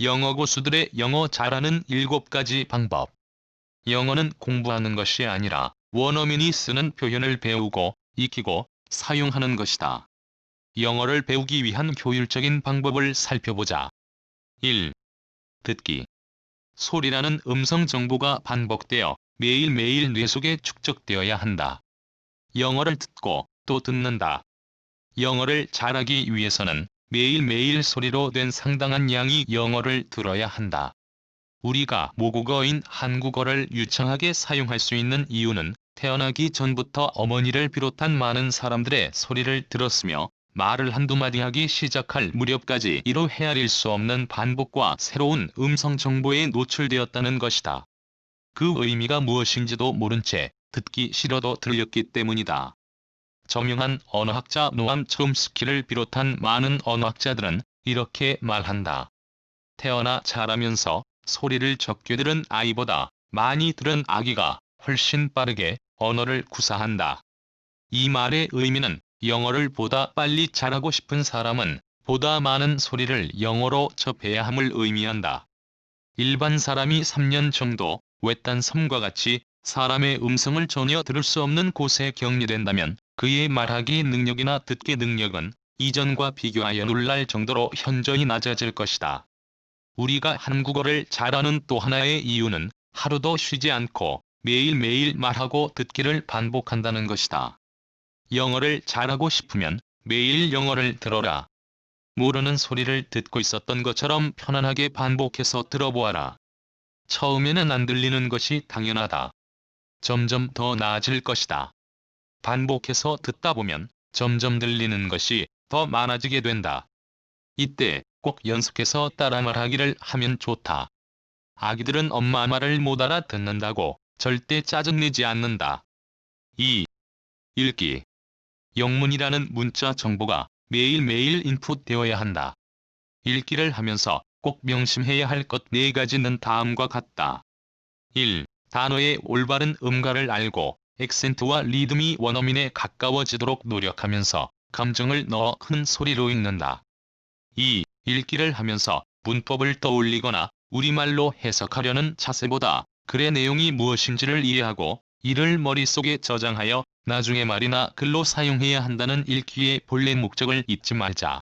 영어 고수들의 영어 잘하는 7가지 방법. 영어는 공부하는 것이 아니라 원어민이 쓰는 표현을 배우고, 익히고, 사용하는 것이다. 영어를 배우기 위한 효율적인 방법을 살펴보자. 1. 듣기. 소리라는 음성 정보가 반복되어 매일매일 뇌 속에 축적되어야 한다. 영어를 듣고 또 듣는다. 영어를 잘하기 위해서는 매일매일 소리로 된 상당한 양의 영어를 들어야 한다. 우리가 모국어인 한국어를 유창하게 사용할 수 있는 이유는 태어나기 전부터 어머니를 비롯한 많은 사람들의 소리를 들었으며, 말을 한두 마디 하기 시작할 무렵까지 이로 헤아릴 수 없는 반복과 새로운 음성 정보에 노출되었다는 것이다. 그 의미가 무엇인지도 모른 채 듣기 싫어도 들렸기 때문이다. 저명한 언어학자 노암 촘스키를 비롯한 많은 언어학자들은 이렇게 말한다. 태어나 자라면서 소리를 적게 들은 아이보다 많이 들은 아기가 훨씬 빠르게 언어를 구사한다. 이 말의 의미는 영어를 보다 빨리 잘하고 싶은 사람은 보다 많은 소리를 영어로 접해야 함을 의미한다. 일반 사람이 3년 정도 외딴 섬과 같이 사람의 음성을 전혀 들을 수 없는 곳에 격리된다면 그의 말하기 능력이나 듣기 능력은 이전과 비교하여 놀랄 정도로 현저히 낮아질 것이다. 우리가 한국어를 잘하는 또 하나의 이유는 하루도 쉬지 않고 매일매일 말하고 듣기를 반복한다는 것이다. 영어를 잘하고 싶으면 매일 영어를 들어라. 모르는 소리를 듣고 있었던 것처럼 편안하게 반복해서 들어보아라. 처음에는 안 들리는 것이 당연하다. 점점 더 나아질 것이다. 반복해서 듣다 보면 점점 들리는 것이 더 많아지게 된다. 이때 꼭 연속해서 따라 말하기를 하면 좋다. 아기들은 엄마 말을 못 알아듣는다고 절대 짜증내지 않는다. 2. 읽기. 영문이라는 문자 정보가 매일매일 인풋되어야 한다. 읽기를 하면서 꼭 명심해야 할 것 4가지는 다음과 같다. 1. 단어의 올바른 음가를 알고 액센트와 리듬이 원어민에 가까워지도록 노력하면서 감정을 넣어 큰 소리로 읽는다. 2. 읽기를 하면서 문법을 떠올리거나 우리말로 해석하려는 자세보다 글의 내용이 무엇인지를 이해하고 이를 머릿속에 저장하여 나중에 말이나 글로 사용해야 한다는 읽기의 본래 목적을 잊지 말자.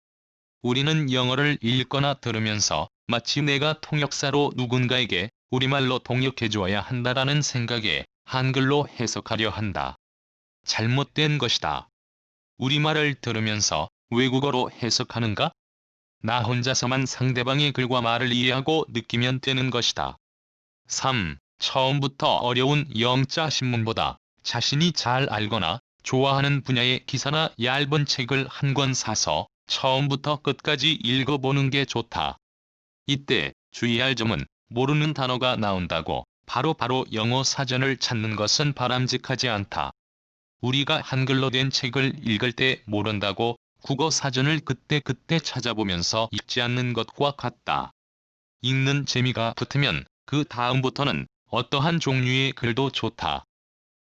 우리는 영어를 읽거나 들으면서 마치 내가 통역사로 누군가에게 우리말로 통역해 주어야 한다라는 생각에 한글로 해석하려 한다. 잘못된 것이다. 우리말을 들으면서 외국어로 해석하는가? 나 혼자서만 상대방의 글과 말을 이해하고 느끼면 되는 것이다. 3. 처음부터 어려운 영자 신문보다 자신이 잘 알거나 좋아하는 분야의 기사나 얇은 책을 한 권 사서 처음부터 끝까지 읽어보는 게 좋다. 이때 주의할 점은 모르는 단어가 나온다고 바로바로 영어 사전을 찾는 것은 바람직하지 않다. 우리가 한글로 된 책을 읽을 때 모른다고 국어 사전을 그때그때 찾아보면서 읽지 않는 것과 같다. 읽는 재미가 붙으면 그 다음부터는 어떠한 종류의 글도 좋다.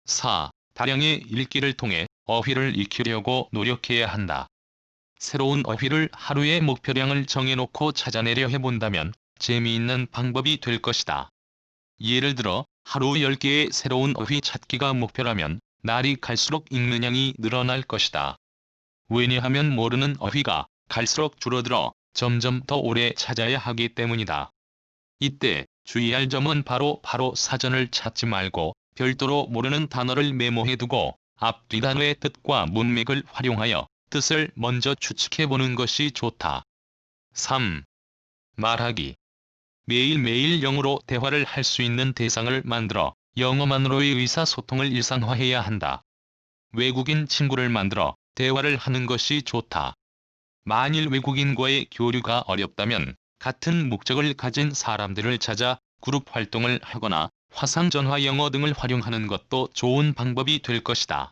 4. 다량의 읽기를 통해 어휘를 익히려고 노력해야 한다. 새로운 어휘를 하루의 목표량을 정해놓고 찾아내려 해본다면 재미있는 방법이 될 것이다. 예를 들어 하루 10개의 새로운 어휘 찾기가 목표라면 날이 갈수록 읽는 양이 늘어날 것이다. 왜냐하면 모르는 어휘가 갈수록 줄어들어 점점 더 오래 찾아야 하기 때문이다. 이때 주의할 점은 바로 사전을 찾지 말고 별도로 모르는 단어를 메모해두고 앞뒤 단어의 뜻과 문맥을 활용하여 뜻을 먼저 추측해보는 것이 좋다. 3. 말하기. 매일매일 영어로 대화를 할 수 있는 대상을 만들어 영어만으로의 의사소통을 일상화해야 한다. 외국인 친구를 만들어 대화를 하는 것이 좋다. 만일 외국인과의 교류가 어렵다면 같은 목적을 가진 사람들을 찾아 그룹 활동을 하거나 화상전화 영어 등을 활용하는 것도 좋은 방법이 될 것이다.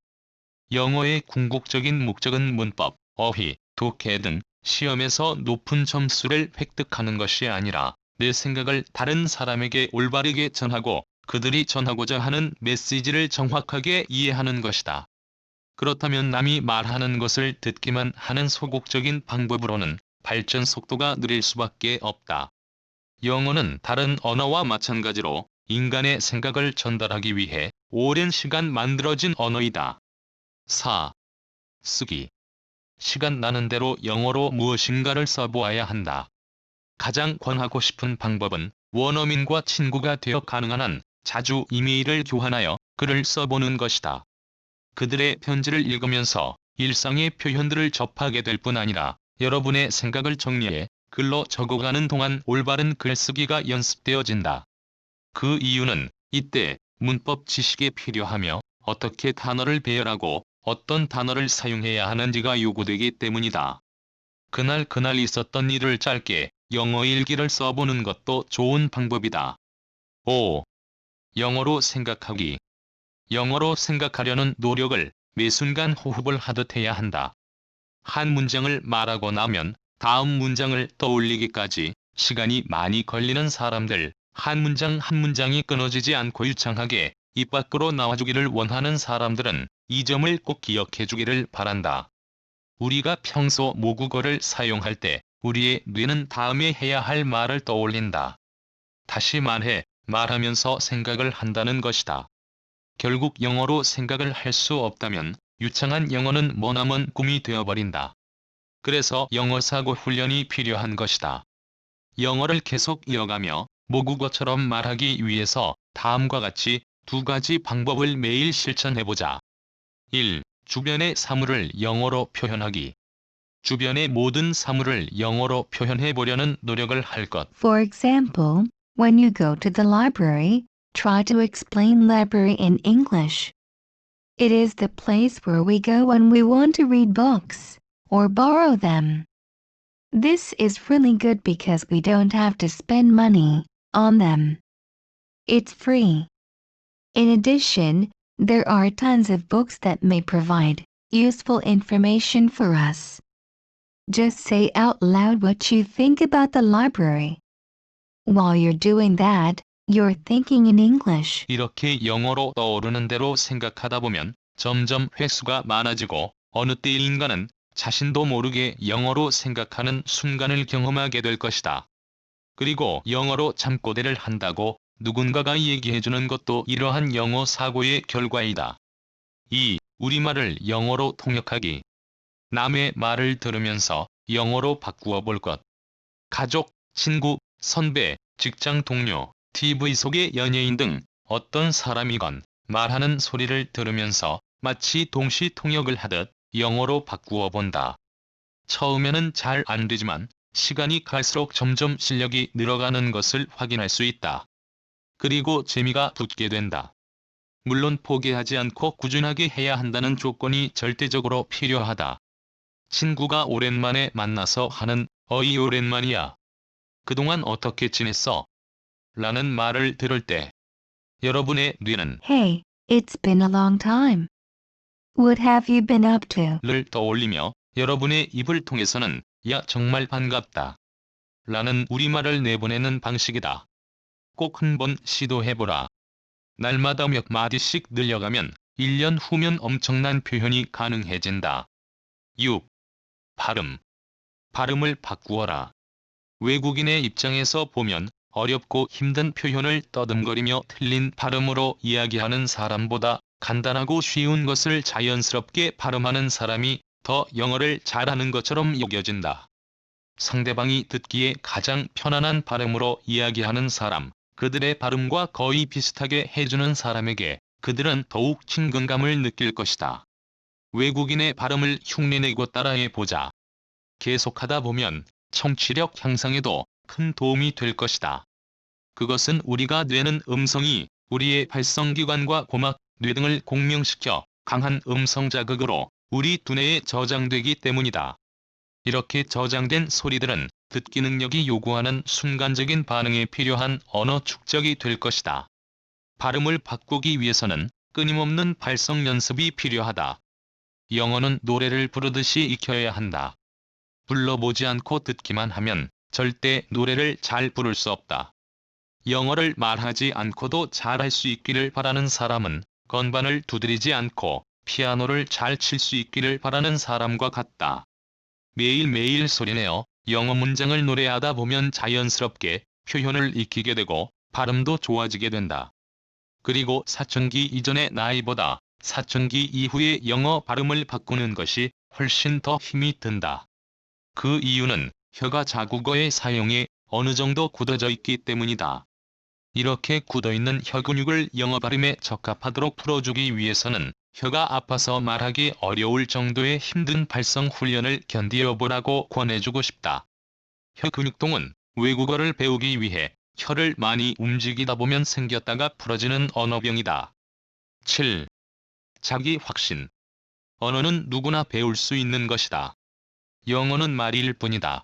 영어의 궁극적인 목적은 문법, 어휘, 독해 등 시험에서 높은 점수를 획득하는 것이 아니라 내 생각을 다른 사람에게 올바르게 전하고 그들이 전하고자 하는 메시지를 정확하게 이해하는 것이다. 그렇다면 남이 말하는 것을 듣기만 하는 소극적인 방법으로는 발전 속도가 느릴 수밖에 없다. 영어는 다른 언어와 마찬가지로 인간의 생각을 전달하기 위해 오랜 시간 만들어진 언어이다. 4. 쓰기. 시간 나는 대로 영어로 무엇인가를 써보아야 한다. 가장 권하고 싶은 방법은 원어민과 친구가 되어 가능한 한 자주 이메일을 교환하여 글을 써보는 것이다. 그들의 편지를 읽으면서 일상의 표현들을 접하게 될 뿐 아니라 여러분의 생각을 정리해 글로 적어가는 동안 올바른 글쓰기가 연습되어진다. 그 이유는 이때 문법 지식이 필요하며 어떻게 단어를 배열하고 어떤 단어를 사용해야 하는지가 요구되기 때문이다. 그날 있었던 일을 짧게 영어 일기를 써보는 것도 좋은 방법이다. 5. 영어로 생각하기. 영어로 생각하려는 노력을 매 순간 호흡을 하듯 해야 한다. 한 문장을 말하고 나면 다음 문장을 떠올리기까지 시간이 많이 걸리는 사람들, 한 문장 한 문장이 끊어지지 않고 유창하게 입 밖으로 나와주기를 원하는 사람들은 이 점을 꼭 기억해 주기를 바란다. 우리가 평소 모국어를 사용할 때 우리의 뇌는 다음에 해야 할 말을 떠올린다. 다시 말해, 말하면서 생각을 한다는 것이다. 결국 영어로 생각을 할 수 없다면 유창한 영어는 머나먼 꿈이 되어버린다. 그래서 영어 사고 훈련이 필요한 것이다. 영어를 계속 이어가며 모국어처럼 말하기 위해서 다음과 같이 두 가지 방법을 매일 실천해보자. 1. 주변의 사물을 영어로 표현하기. 주변의 모든 사물을 영어로 표현해보려는 노력을 할 것. For example, when you go to the library, try to explain library in English. It is the place where we go when we want to read books or borrow them. This is really good because we don't have to spend money on them. It's free. In addition, there are tons of books that may provide useful information for us. Just say out loud what you think about the library. While you're doing that, you're thinking in English. 이렇게 영어로 떠오르는 대로 생각하다 보면 점점 횟수가 많아지고 어느 때인가는 자신도 모르게 영어로 생각하는 순간을 경험하게 될 것이다. 그리고 영어로 잠꼬대를 한다고 누군가가 얘기해주는 것도 이러한 영어 사고의 결과이다. 2. 우리말을 영어로 통역하기. 남의 말을 들으면서 영어로 바꾸어 볼 것. 가족, 친구, 선배, 직장 동료, TV 속의 연예인 등 어떤 사람이건 말하는 소리를 들으면서 마치 동시 통역을 하듯 영어로 바꾸어 본다. 처음에는 잘 안 되지만 시간이 갈수록 점점 실력이 늘어가는 것을 확인할 수 있다. 그리고 재미가 붙게 된다. 물론 포기하지 않고 꾸준하게 해야 한다는 조건이 절대적으로 필요하다. 친구가 오랜만에 만나서 하는 "어이 오랜만이야. 그동안 어떻게 지냈어? 라는 말을 들을 때 여러분의 뇌는 Hey, it's been a long time. What have you been up to? 를 떠올리며 여러분의 입을 통해서는 "야 정말 반갑다. 라는 우리말을 내보내는 방식이다. 꼭 한번 시도해보라. 날마다 몇 마디씩 늘려가면 1년 후면 엄청난 표현이 가능해진다. 6. 발음. 발음을 바꾸어라. 외국인의 입장에서 보면 어렵고 힘든 표현을 떠듬거리며 틀린 발음으로 이야기하는 사람보다 간단하고 쉬운 것을 자연스럽게 발음하는 사람이 더 영어를 잘하는 것처럼 여겨진다. 상대방이 듣기에 가장 편안한 발음으로 이야기하는 사람, 그들의 발음과 거의 비슷하게 해주는 사람에게 그들은 더욱 친근감을 느낄 것이다. 외국인의 발음을 흉내내고 따라해보자. 계속하다 보면 청취력 향상에도 큰 도움이 될 것이다. 그것은 우리가 뇌는 음성이 우리의 발성기관과 고막, 뇌 등을 공명시켜 강한 음성 자극으로 우리 두뇌에 저장되기 때문이다. 이렇게 저장된 소리들은 듣기 능력이 요구하는 순간적인 반응에 필요한 언어 축적이 될 것이다. 발음을 바꾸기 위해서는 끊임없는 발성 연습이 필요하다. 영어는 노래를 부르듯이 익혀야 한다. 불러보지 않고 듣기만 하면 절대 노래를 잘 부를 수 없다. 영어를 말하지 않고도 잘할 수 있기를 바라는 사람은 건반을 두드리지 않고 피아노를 잘 칠 수 있기를 바라는 사람과 같다. 매일매일 소리내어 영어 문장을 노래하다 보면 자연스럽게 표현을 익히게 되고 발음도 좋아지게 된다. 그리고 사춘기 이전의 나이보다 사춘기 이후의 영어 발음을 바꾸는 것이 훨씬 더 힘이 든다. 그 이유는 혀가 자국어의 사용에 어느 정도 굳어져 있기 때문이다. 이렇게 굳어있는 혀 근육을 영어 발음에 적합하도록 풀어주기 위해서는 혀가 아파서 말하기 어려울 정도의 힘든 발성 훈련을 견디어보라고 권해주고 싶다. 혀 근육통은 외국어를 배우기 위해 혀를 많이 움직이다 보면 생겼다가 풀어지는 언어병이다. 7. 자기 확신. 언어는 누구나 배울 수 있는 것이다. 영어는 말일 뿐이다.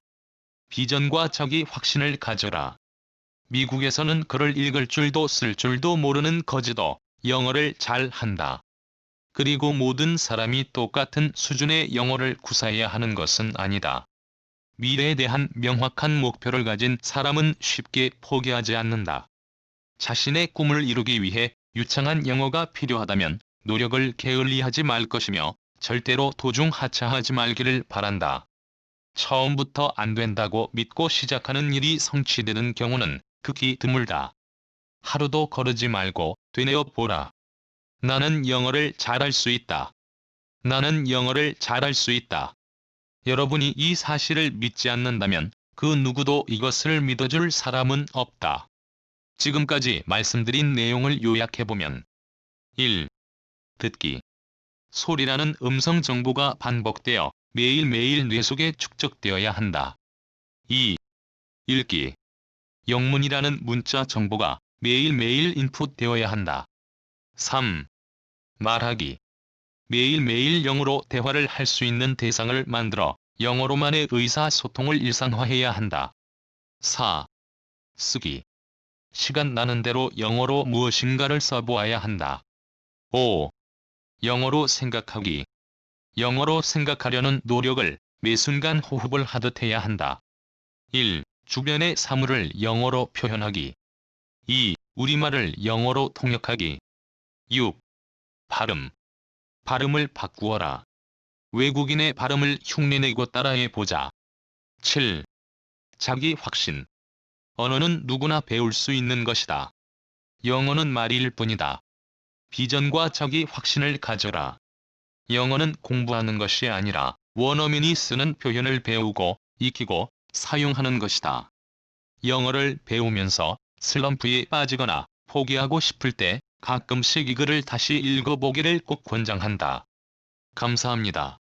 비전과 자기 확신을 가져라. 미국에서는 글을 읽을 줄도 쓸 줄도 모르는 거지도 영어를 잘 한다. 그리고 모든 사람이 똑같은 수준의 영어를 구사해야 하는 것은 아니다. 미래에 대한 명확한 목표를 가진 사람은 쉽게 포기하지 않는다. 자신의 꿈을 이루기 위해 유창한 영어가 필요하다면 노력을 게을리하지 말 것이며 절대로 도중 하차하지 말기를 바란다. 처음부터 안 된다고 믿고 시작하는 일이 성취되는 경우는 극히 드물다. 하루도 거르지 말고 되뇌어 보라. 나는 영어를 잘할 수 있다. 나는 영어를 잘할 수 있다. 여러분이 이 사실을 믿지 않는다면 그 누구도 이것을 믿어줄 사람은 없다. 지금까지 말씀드린 내용을 요약해보면 1. 듣기. 소리라는 음성 정보가 반복되어 매일매일 뇌 속에 축적되어야 한다. 2. 읽기. 영문이라는 문자 정보가 매일매일 인풋되어야 한다. 3. 말하기. 매일매일 영어로 대화를 할 수 있는 대상을 만들어 영어로만의 의사소통을 일상화해야 한다. 4. 쓰기. 시간 나는 대로 영어로 무엇인가를 써보아야 한다. 5. 영어로 생각하기. 영어로 생각하려는 노력을 매 순간 호흡을 하듯 해야 한다. 1. 주변의 사물을 영어로 표현하기. 2. 우리말을 영어로 통역하기. 6. 발음. 발음을 바꾸어라. 외국인의 발음을 흉내내고 따라해 보자. 7. 자기 확신. 언어는 누구나 배울 수 있는 것이다. 영어는 말일 뿐이다. 비전과 자기 확신을 가져라. 영어는 공부하는 것이 아니라 원어민이 쓰는 표현을 배우고 익히고 사용하는 것이다. 영어를 배우면서 슬럼프에 빠지거나 포기하고 싶을 때 가끔씩 이 글을 다시 읽어보기를 꼭 권장한다. 감사합니다.